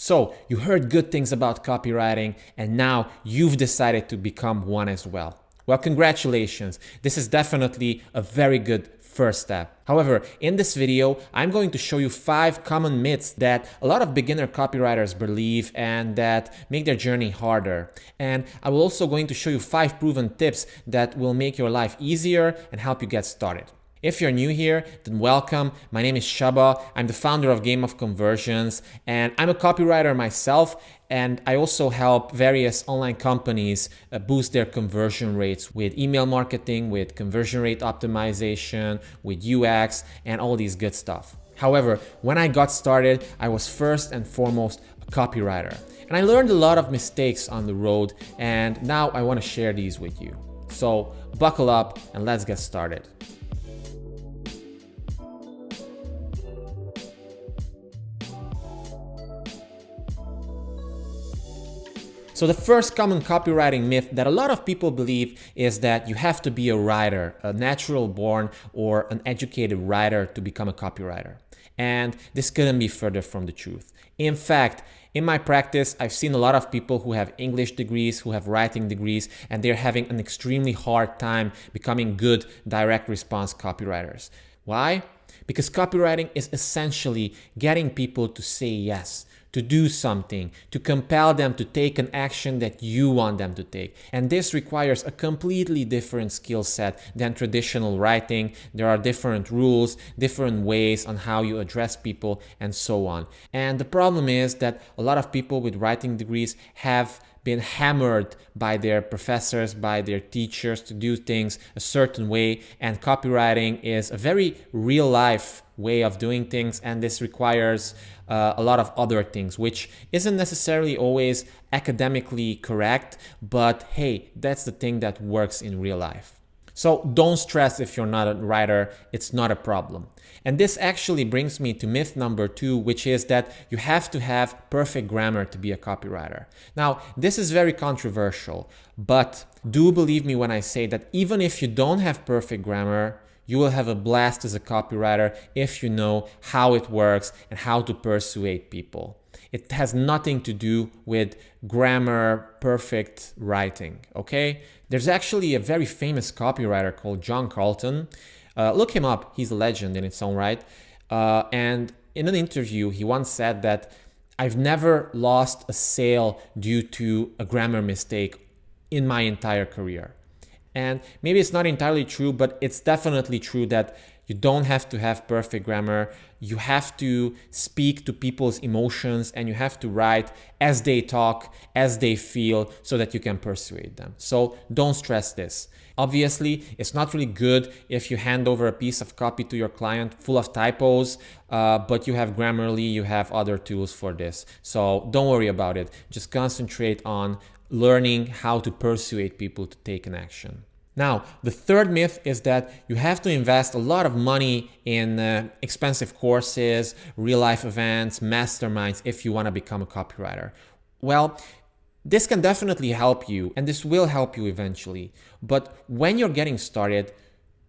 So you heard good things about copywriting and now you've decided to become one as well. Well, congratulations. This is definitely a very good first step. However, in this video, I'm going to show you 5 common myths that a lot of beginner copywriters believe and that make their journey harder. And I will also going to show you 5 proven tips that will make your life easier and help you get started. If you're new here, then welcome. My name is Shaba. I'm the founder of Game of Conversions, and I'm a copywriter myself, and I also help various online companies boost their conversion rates with email marketing, with conversion rate optimization, with UX, and all these good stuff. However, when I got started, I was first and foremost a copywriter, and I learned a lot of mistakes on the road, and now I want to share these with you. So buckle up and let's get started. So the first common copywriting myth that a lot of people believe is that you have to be a writer, a natural born or an educated writer to become a copywriter. And this couldn't be further from the truth. In fact, in my practice, I've seen a lot of people who have English degrees, who have writing degrees, and they're having an extremely hard time becoming good direct response copywriters. Why? Because copywriting is essentially getting people to say yes, to do something, to compel them to take an action that you want them to take. And this requires a completely different skill set than traditional writing. There are different rules, different ways on how you address people, and so on. And the problem is that a lot of people with writing degrees have been hammered by their professors, by their teachers to do things a certain way, and copywriting is a very real life way of doing things, and this requires a lot of other things, which isn't necessarily always academically correct, but hey, that's the thing that works in real life. So don't stress if you're not a writer, it's not a problem. And this actually brings me to myth number 2, which is that you have to have perfect grammar to be a copywriter. Now, this is very controversial, but do believe me when I say that even if you don't have perfect grammar, you will have a blast as a copywriter if you know how it works and how to persuade people. It has nothing to do with grammar, perfect writing, okay? There's actually a very famous copywriter called John Carlton. Look him up, he's a legend in its own right. And in an interview, he once said that I've never lost a sale due to a grammar mistake in my entire career. And maybe it's not entirely true, but it's definitely true that you don't have to have perfect grammar. You have to speak to people's emotions and you have to write as they talk, as they feel, so that you can persuade them. So don't stress this. Obviously, it's not really good if you hand over a piece of copy to your client full of typos, but you have Grammarly, you have other tools for this. So don't worry about it. Just concentrate on learning how to persuade people to take an action. Now, the third myth is that you have to invest a lot of money in expensive courses, real-life events, masterminds if you want to become a copywriter. Well, this can definitely help you, and this will help you eventually. But when you're getting started,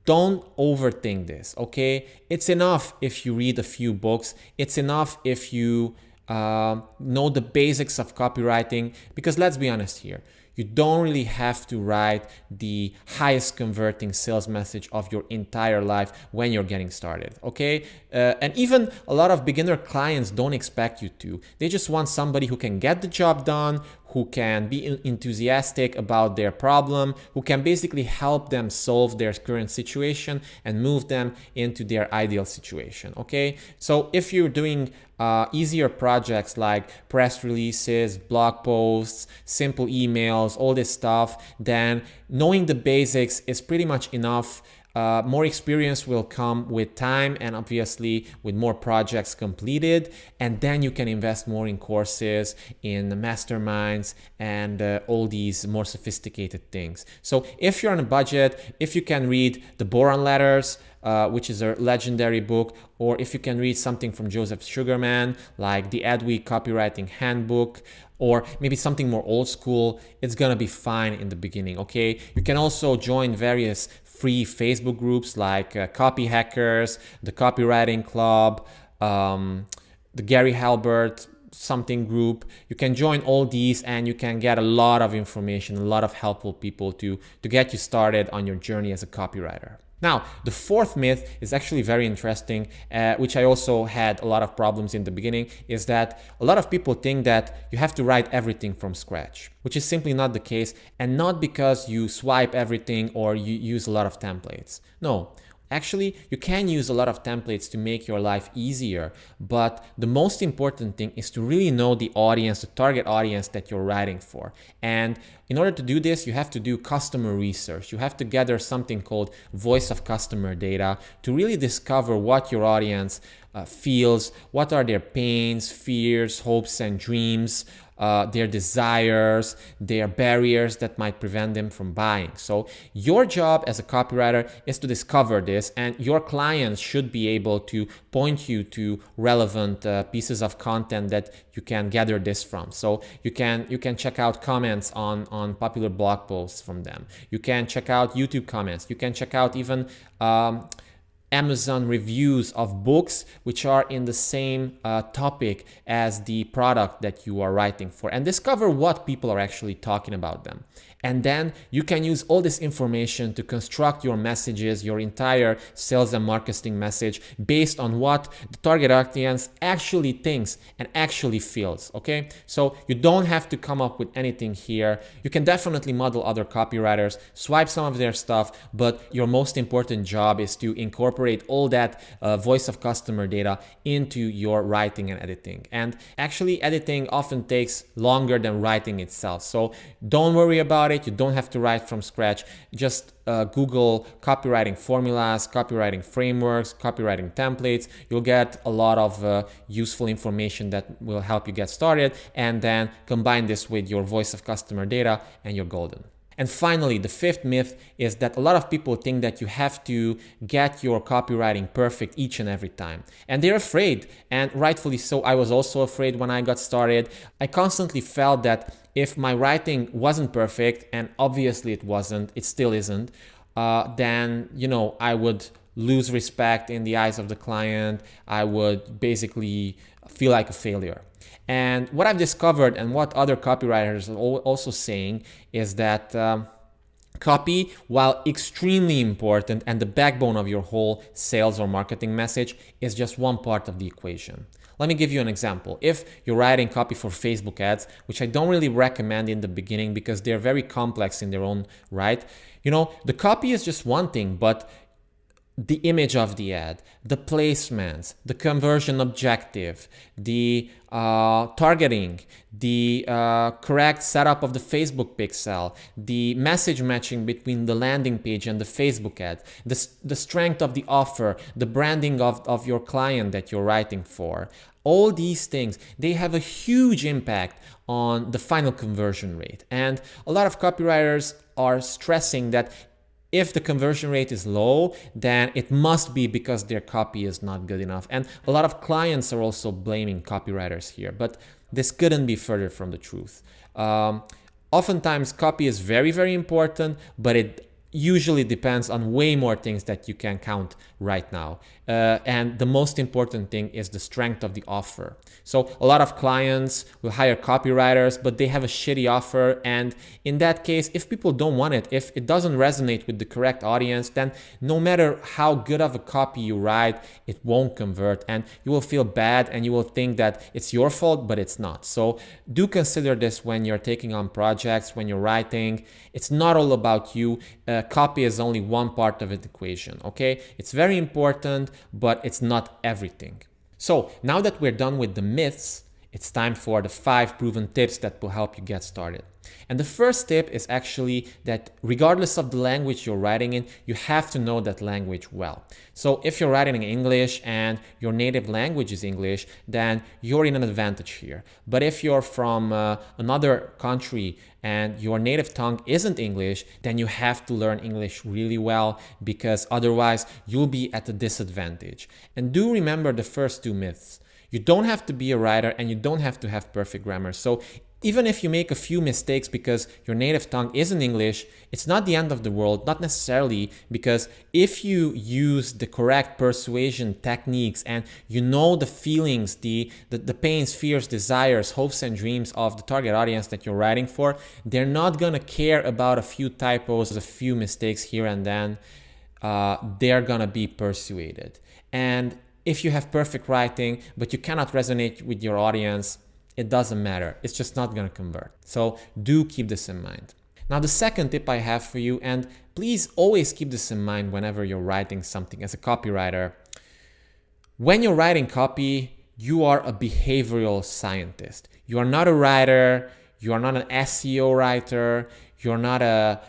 don't overthink this, okay? It's enough if you read a few books. It's enough if you know the basics of copywriting, because let's be honest here, you don't really have to write the highest converting sales message of your entire life when you're getting started, okay? And even a lot of beginner clients don't expect you to. They just want somebody who can get the job done, who can be enthusiastic about their problem, who can basically help them solve their current situation and move them into their ideal situation, okay? So if you're doing easier projects like press releases, blog posts, simple emails, all this stuff, then knowing the basics is pretty much enough. More experience will come with time and obviously with more projects completed, and then you can invest more in courses, in masterminds, and all these more sophisticated things. So if you're on a budget, if you can read the Boron Letters, which is a legendary book, or if you can read something from Joseph Sugarman, like the Adweek Copywriting Handbook, or maybe something more old school, it's gonna be fine in the beginning, okay? You can also join various free Facebook groups like Copy Hackers, the Copywriting Club, the Gary Halbert something group. You can join all these and you can get a lot of information, a lot of helpful people to get you started on your journey as a copywriter. Now, the fourth myth is actually very interesting, which I also had a lot of problems in the beginning, is that a lot of people think that you have to write everything from scratch, which is simply not the case, and not because you swipe everything or you use a lot of templates. No. Actually, you can use a lot of templates to make your life easier, but the most important thing is to really know the audience, the target audience that you're writing for. And in order to do this, you have to do customer research. You have to gather something called voice of customer data to really discover what your audience feels, what are their pains, fears, hopes, and dreams, their desires, their barriers that might prevent them from buying. So your job as a copywriter is to discover this, and your clients should be able to point you to relevant pieces of content that you can gather this from. So you can check out comments on popular blog posts from them. You can check out YouTube comments. You can check out even Amazon reviews of books which are in the same topic as the product that you are writing for, and discover what people are actually talking about them. And then you can use all this information to construct your messages, your entire sales and marketing message based on what the target audience actually thinks and actually feels, okay? So you don't have to come up with anything here. You can definitely model other copywriters, swipe some of their stuff, but your most important job is to incorporate all that voice of customer data into your writing and editing. And actually editing often takes longer than writing itself. So don't worry about it. You don't have to write from scratch. Just Google copywriting formulas, copywriting frameworks, copywriting templates. You'll get a lot of useful information that will help you get started, and then combine this with your voice of customer data and you're golden. And finally, the fifth myth is that a lot of people think that you have to get your copywriting perfect each and every time. And they're afraid, and rightfully so. I was also afraid when I got started. I constantly felt that if my writing wasn't perfect, and obviously it wasn't, it still isn't, then, I would lose respect in the eyes of the client. I would basically feel like a failure. And what I've discovered, and what other copywriters are also saying, is that copy, while extremely important and the backbone of your whole sales or marketing message, is just one part of the equation. Let me give you an example. If you're writing copy for Facebook ads, which I don't really recommend in the beginning because they're very complex in their own right, the copy is just one thing, but the image of the ad, the placements, the conversion objective, the targeting, the correct setup of the Facebook pixel, the message matching between the landing page and the Facebook ad, the strength of the offer, the branding of your client that you're writing for. All these things, they have a huge impact on the final conversion rate. And a lot of copywriters are stressing that if the conversion rate is low, then it must be because their copy is not good enough. And a lot of clients are also blaming copywriters here, but this couldn't be further from the truth. Oftentimes, copy is very, very important, but it usually depends on way more things that you can count right now. And the most important thing is the strength of the offer. So a lot of clients will hire copywriters, but they have a shitty offer. And in that case, if people don't want it, if it doesn't resonate with the correct audience, then no matter how good of a copy you write, it won't convert. And you will feel bad and you will think that it's your fault, but it's not. So do consider this when you're taking on projects, when you're writing. It's not all about you. Copy is only one part of the equation, okay? It's very important, but it's not everything. So now that we're done with the myths, it's time for the 5 proven tips that will help you get started. And the first tip is actually that regardless of the language you're writing in, you have to know that language well. So if you're writing in English and your native language is English, then you're in an advantage here. But if you're from another country and your native tongue isn't English, then you have to learn English really well, because otherwise you'll be at a disadvantage. And do remember the first 2 myths. You don't have to be a writer and you don't have to have perfect grammar. So Even if you make a few mistakes because your native tongue isn't English, it's not the end of the world, not necessarily, because if you use the correct persuasion techniques and you know the feelings, the pains, fears, desires, hopes and dreams of the target audience that you're writing for, they're not gonna care about a few typos, a few mistakes here and then. They're gonna be persuaded. And if you have perfect writing, but you cannot resonate with your audience, it doesn't matter. It's just not going to convert. So do keep this in mind. Now, the second tip I have for you, and please always keep this in mind whenever you're writing something as a copywriter. When you're writing copy, you are a behavioral scientist. You are not a writer. You are not an SEO writer. You're not a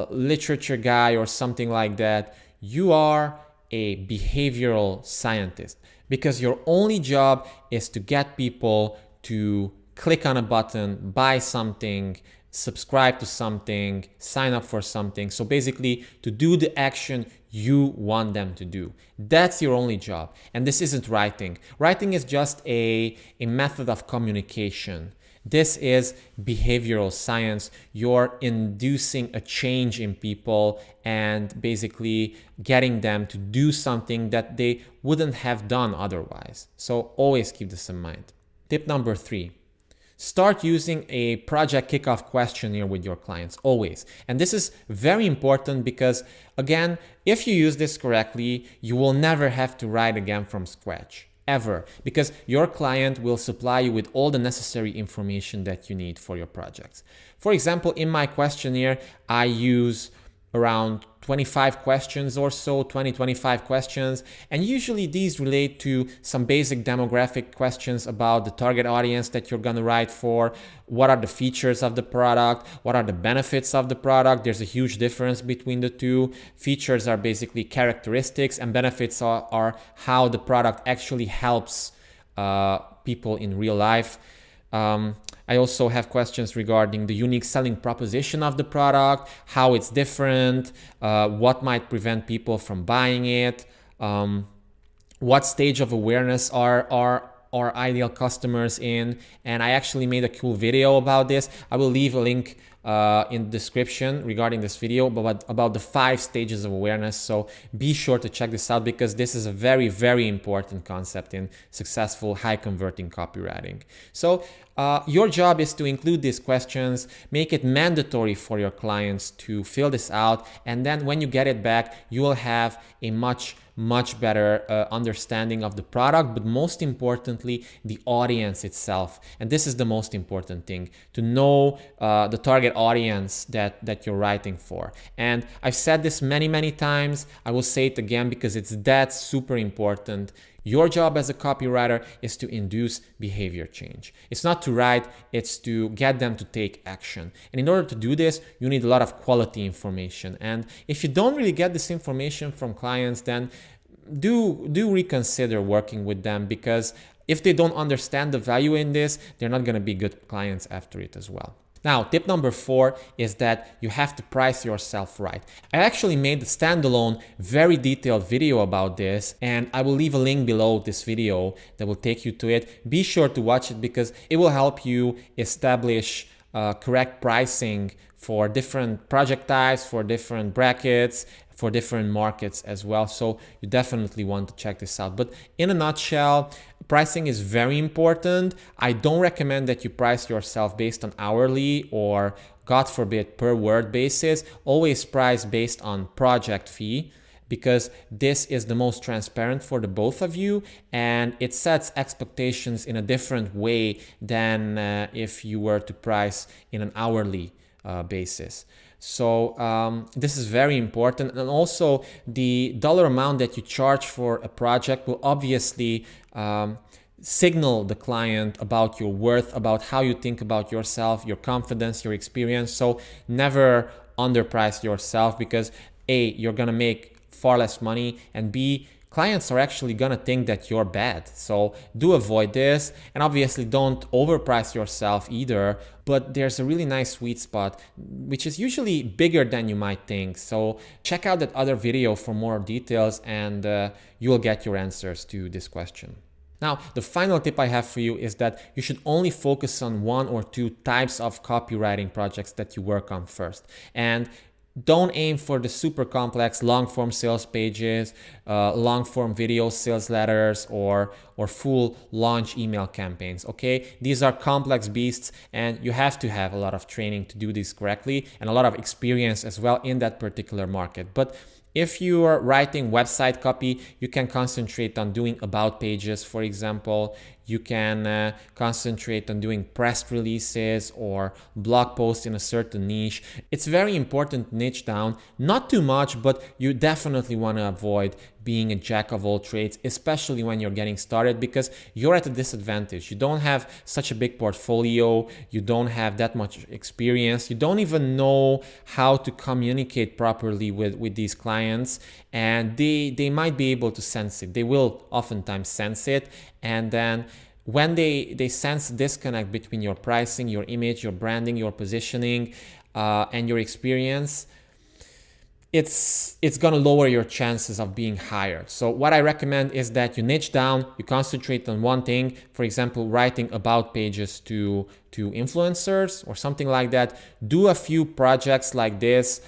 literature guy or something like that. You are a behavioral scientist, because your only job is to get people to click on a button, buy something, subscribe to something, sign up for something. So basically to do the action you want them to do. That's your only job. And this isn't writing. Writing is just a method of communication. This is behavioral science. You're inducing a change in people and basically getting them to do something that they wouldn't have done otherwise. So always keep this in mind. Tip number 3, start using a project kickoff questionnaire with your clients, always. And this is very important because, again, if you use this correctly, you will never have to write again from scratch, ever, because your client will supply you with all the necessary information that you need for your projects. For example, in my questionnaire, I use around 25 questions or so, 25 questions. And usually these relate to some basic demographic questions about the target audience that you're gonna write for. What are the features of the product? What are the benefits of the product? There's a huge difference between the two. Features are basically characteristics, and benefits are how the product actually helps people in real life. I also have questions regarding the unique selling proposition of the product, how it's different, what might prevent people from buying it, what stage of awareness are our ideal customers in. And I actually made a cool video about this. I will leave a link in the description regarding this video about the 5 stages of awareness. So be sure to check this out, because this is a very, very important concept in successful, high converting copywriting. So your job is to include these questions, make it mandatory for your clients to fill this out. And then when you get it back, you will have a much better understanding of the product, but most importantly, the audience itself. And this is the most important thing, to know the target audience that you're writing for. And I've said this many times. I will say it again because it's that super important. Your job as a copywriter is to induce behavior change. It's not to write, it's to get them to take action. And in order to do this, you need a lot of quality information. And if you don't really get this information from clients, then do reconsider working with them, because if they don't understand the value in this, they're not going to be good clients after it as well. Now, tip number 4 is that you have to price yourself right. I actually made a standalone, very detailed video about this, and I will leave a link below this video that will take you to it. Be sure to watch it, because it will help you establish correct pricing for different project types, for different brackets, for different markets as well. So you definitely want to check this out. But in a nutshell, pricing is very important. I don't recommend that you price yourself based on hourly or, God forbid, per word basis. Always price based on project fee, because this is the most transparent for the both of you, and it sets expectations in a different way than if you were to price in an hourly basis. So this is very important. And also the dollar amount that you charge for a project will obviously signal the client about your worth, about how you think about yourself, your confidence, your experience. So never underprice yourself, because A, you're gonna make far less money, and B, clients are actually gonna think that you're bad. So do avoid this, and obviously don't overprice yourself either. But there's a really nice sweet spot, which is usually bigger than you might think. So check out that other video for more details, and you will get your answers to this question. Now, the final tip I have for you is that you should only focus on 1 or 2 types of copywriting projects that you work on first. And don't aim for the super complex long-form sales pages, long-form video sales letters, or full launch email campaigns, okay? These are complex beasts, and you have to have a lot of training to do this correctly and a lot of experience as well in that particular market. But if you are writing website copy, you can concentrate on doing about pages, for example. You can concentrate on doing press releases or blog posts in a certain niche. It's very important niche down, not too much, but you definitely want to avoid being a jack of all trades, especially when you're getting started, because you're at a disadvantage. You don't have such a big portfolio. You don't have that much experience. You don't even know how to communicate properly with these clients, and they might be able to sense it. They will oftentimes sense it, and then when they sense disconnect between your pricing, your image, your branding, your positioning, and your experience, it's going to lower your chances of being hired. So what I recommend is that you niche down, you concentrate on one thing, for example, writing about pages to influencers or something like that. Do a few projects like this,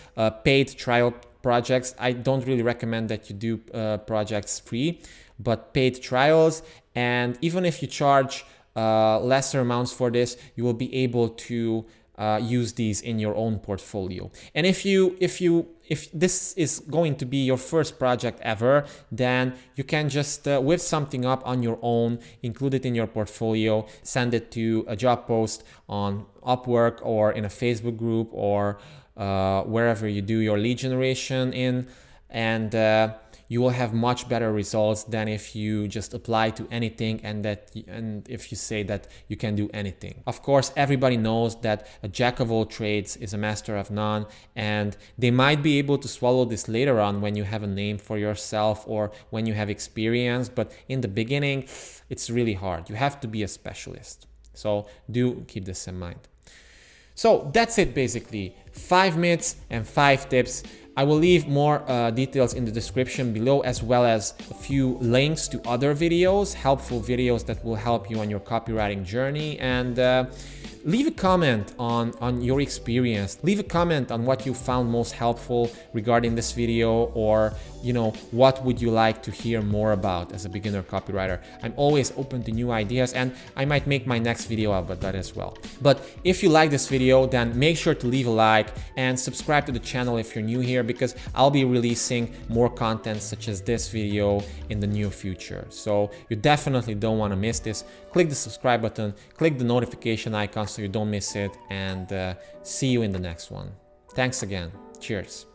paid trial projects. I don't really recommend that you do projects free, but paid trials. And even if you charge lesser amounts for this, you will be able to use these in your own portfolio. And if this is going to be your first project ever, then you can just whip something up on your own, include it in your portfolio, send it to a job post on Upwork or in a Facebook group or wherever you do your lead generation in, and you will have much better results than if you just apply to anything and if you say that you can do anything. Of course, everybody knows that a jack of all trades is a master of none, and they might be able to swallow this later on when you have a name for yourself or when you have experience, but in the beginning, it's really hard. You have to be a specialist. So do keep this in mind. So that's it basically. 5 myths and 5 tips. I will leave more details in the description below, as well as a few links to other videos, helpful videos that will help you on your copywriting journey. And leave a comment on your experience. Leave a comment on what you found most helpful regarding this video, or what would you like to hear more about as a beginner copywriter. I'm always open to new ideas, and I might make my next video about that as well. But if you like this video, then make sure to leave a like and subscribe to the channel if you're new here, because I'll be releasing more content such as this video in the near future. So you definitely don't want to miss this. Click the subscribe button, click the notification icon so you don't miss it, and see you in the next one. Thanks again. Cheers.